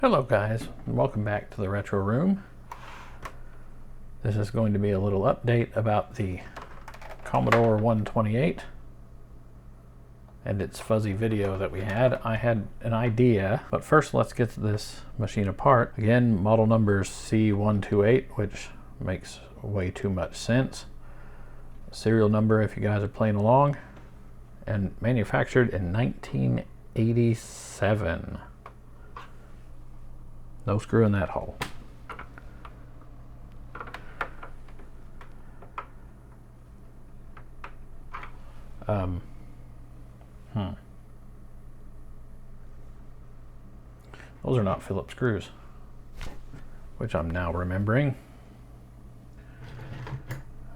Hello guys, and welcome back to the Retro Room. This is going to be a little update about the Commodore 128 and its fuzzy video that we had. I had an idea, but first let's get this machine apart. Again, model number is C128, which makes way too much sense. Serial number if you guys are playing along, and manufactured in 1987. No screw in that hole. Those are not Phillips screws, which I'm now remembering.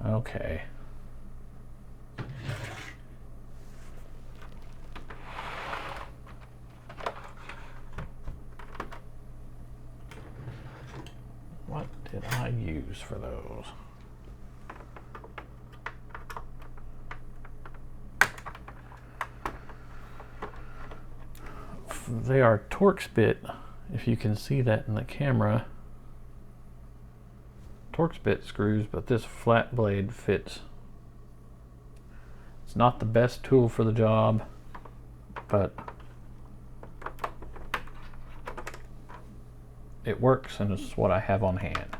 Okay. What did I use for those? They are Torx bit, if you can see that in the camera. Torx bit screws, but this flat blade fits. It's not the best tool for the job, but it works and it's what I have on hand.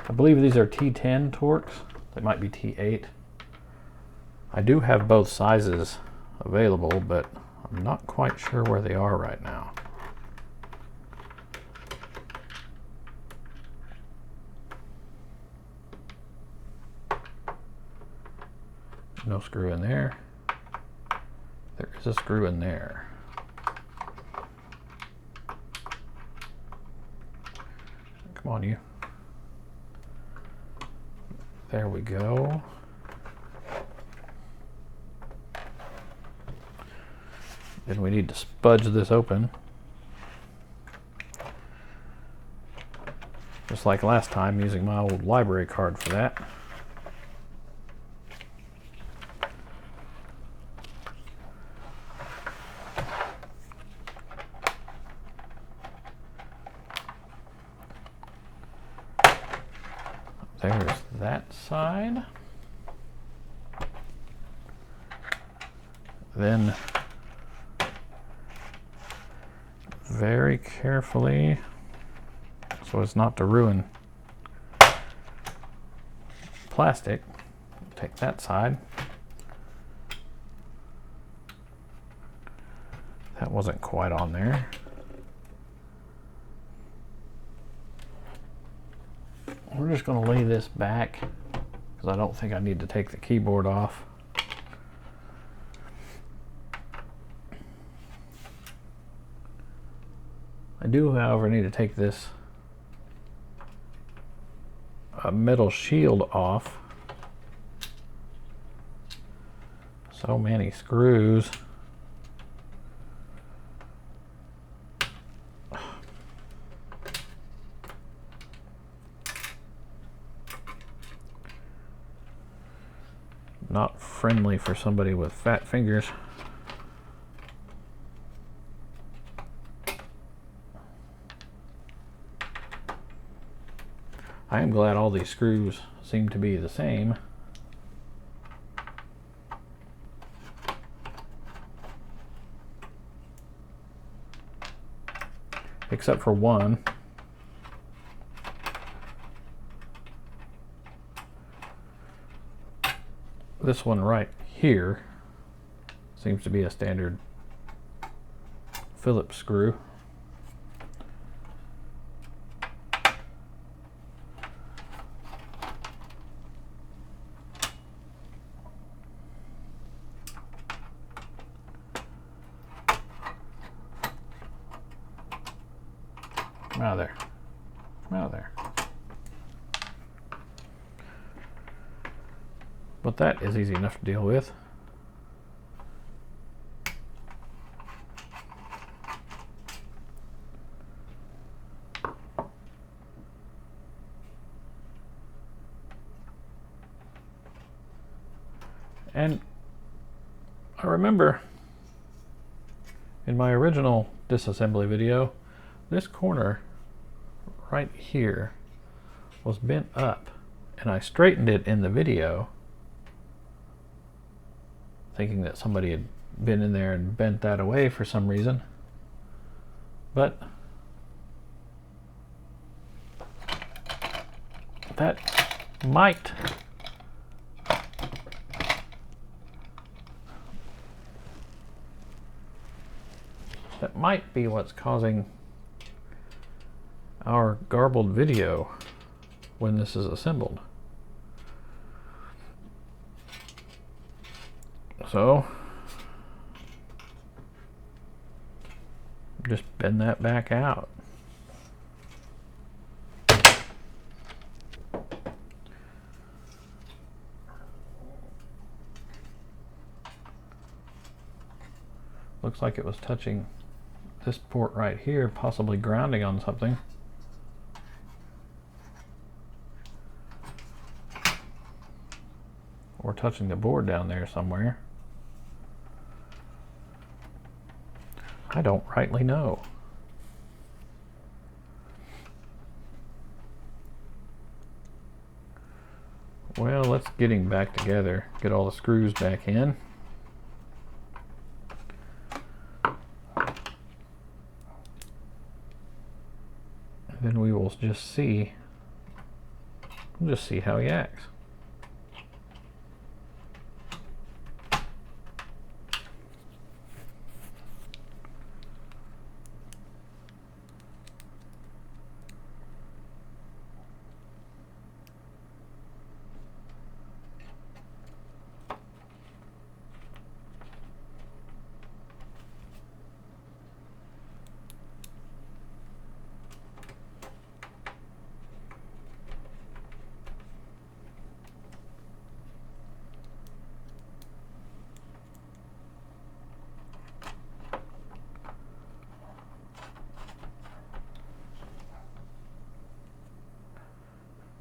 I believe these are T10 Torx. They might be T8. I do have both sizes available, but I'm not quite sure where they are right now. No screw in there. There is a screw in there. Come on, you. There we go. Then we need to spudge this open. Just like last time, using my old library card for that. There's that side. Then very carefully, so as not to ruin plastic, take that side. That wasn't quite on there. We're just going to lay this back because I don't think I need to take the keyboard off. I do, however, need to take this metal shield off. So many screws. Not friendly for somebody with fat fingers. I am glad all these screws seem to be the same. Except for one. This one right here seems to be a standard Phillips screw. Come out of there. Come out of there. But that is easy enough to deal with. And I remember in my original disassembly video, this corner right here was bent up, and I straightened it in the video thinking that somebody had been in there and bent that away for some reason, but that might be what's causing our garbled video when this is assembled. So just bend that back out. Looks like it was touching this port right here, possibly grounding on something. Or touching the board down there somewhere. I don't rightly know. Well, let's get him back together. Get all the screws back in. And then we will just see. We'll just see how he acts.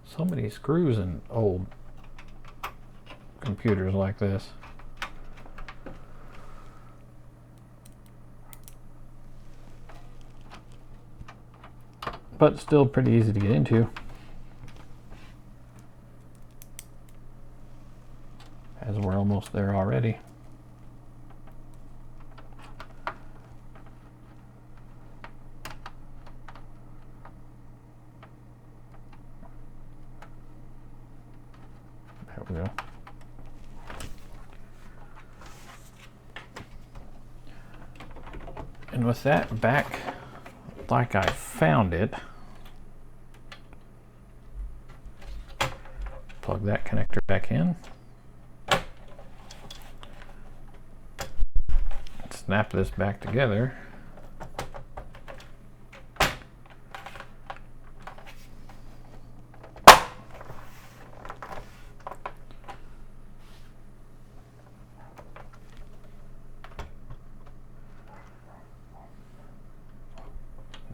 So many screws in old computers like this. But still pretty easy to get into, as we're almost there already. There we go. And with that back like I found it, plug that connector back in, snap this back together.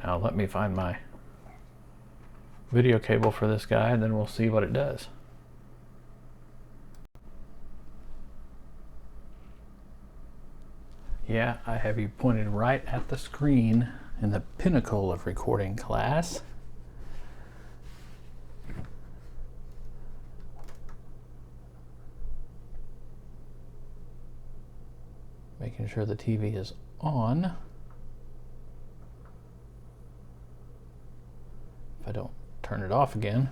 Now let me find my video cable for this guy, and then we'll see what it does. Yeah, I have you pointed right at the screen in the pinnacle of recording class. Making sure the TV is on. If I don't turn it off again.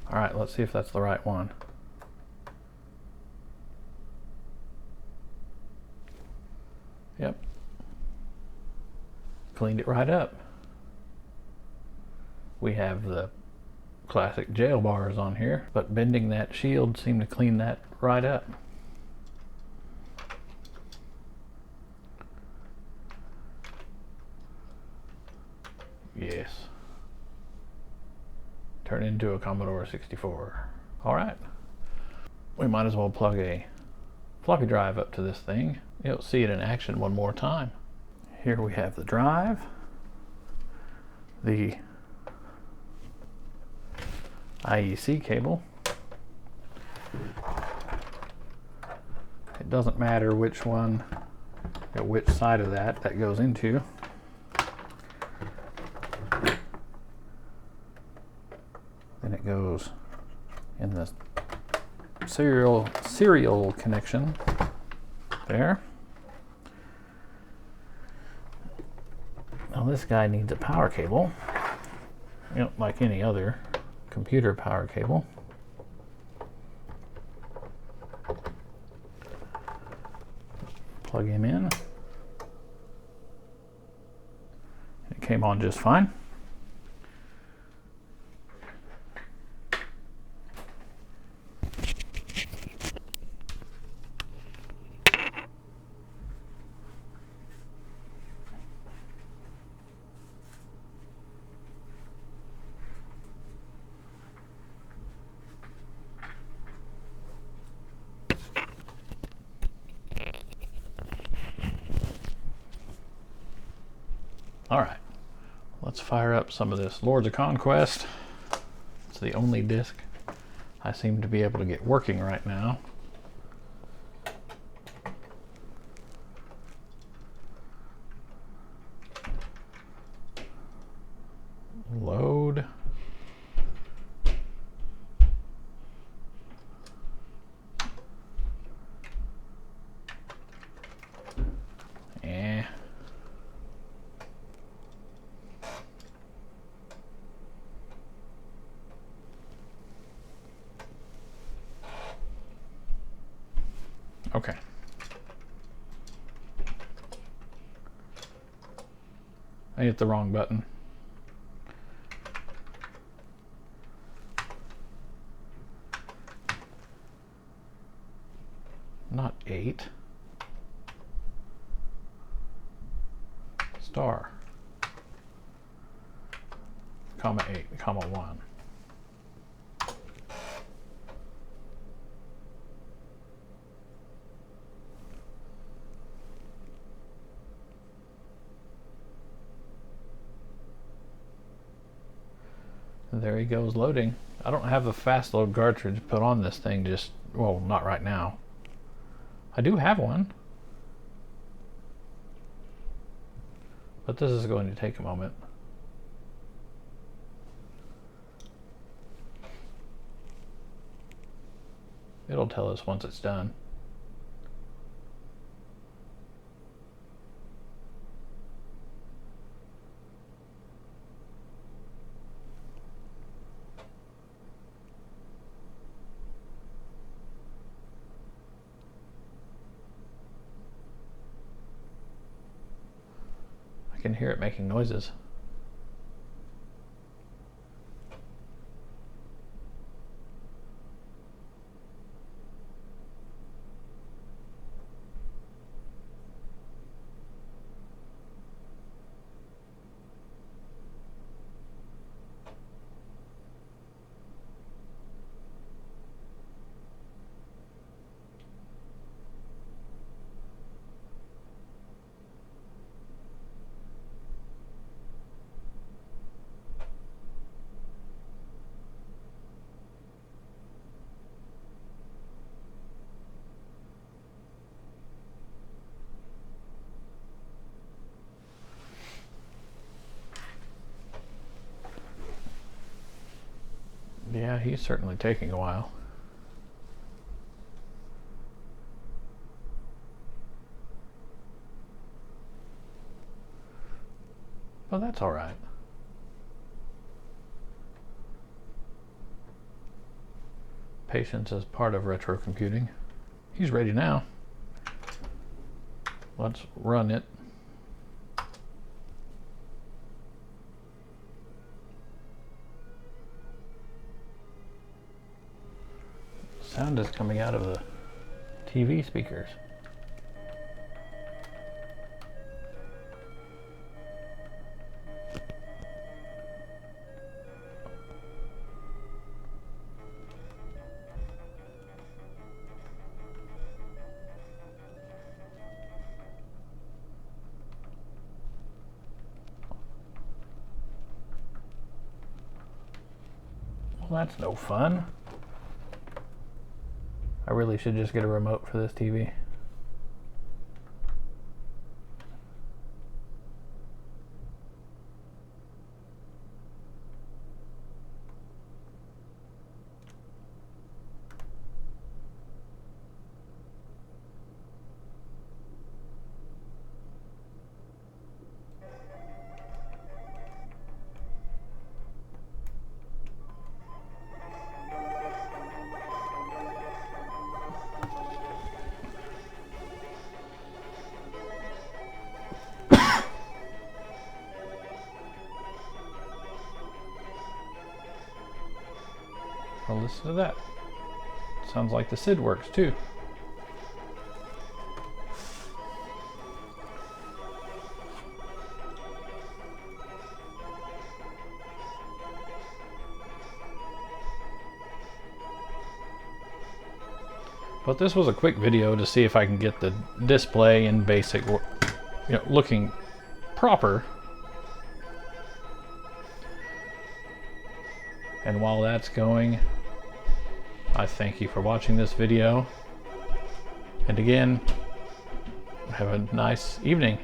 All right, let's see if that's the right one. Yep. Cleaned it right up. We have the classic jail bars on here, but bending that shield seemed to clean that right up. Yes. Turn into a Commodore 64. All right. we might as well plug a floppy drive up to this thing. You'll see it in action one more time. Here we have the drive, the IEC cable. It doesn't matter which one, which side of that goes into. Then it goes in the serial connection there. Now this guy needs a power cable, like any other computer power cable. Plug him in. It came on just fine. All right, let's fire up some of this Lords of Conquest. It's the only disc I seem to be able to get working right now. Load. Okay. I hit the wrong button. Not 8. Star. Comma 8, comma 1. There he goes loading. I don't have a fast load cartridge put on this thing just, well, not right now. I do have one, but this is going to take a moment. It'll tell us once it's done. I can hear it making noises. Yeah, he's certainly taking a while. Well, that's all right. Patience is part of retro computing. He's ready now. Let's run it. Sound is coming out of the TV speakers. That's no fun. I really should just get a remote for this TV. Well, listen to that. Sounds like the SID works too. But this was a quick video to see if I can get the display in basic, looking proper. And while that's going, I thank you for watching this video. And again, have a nice evening.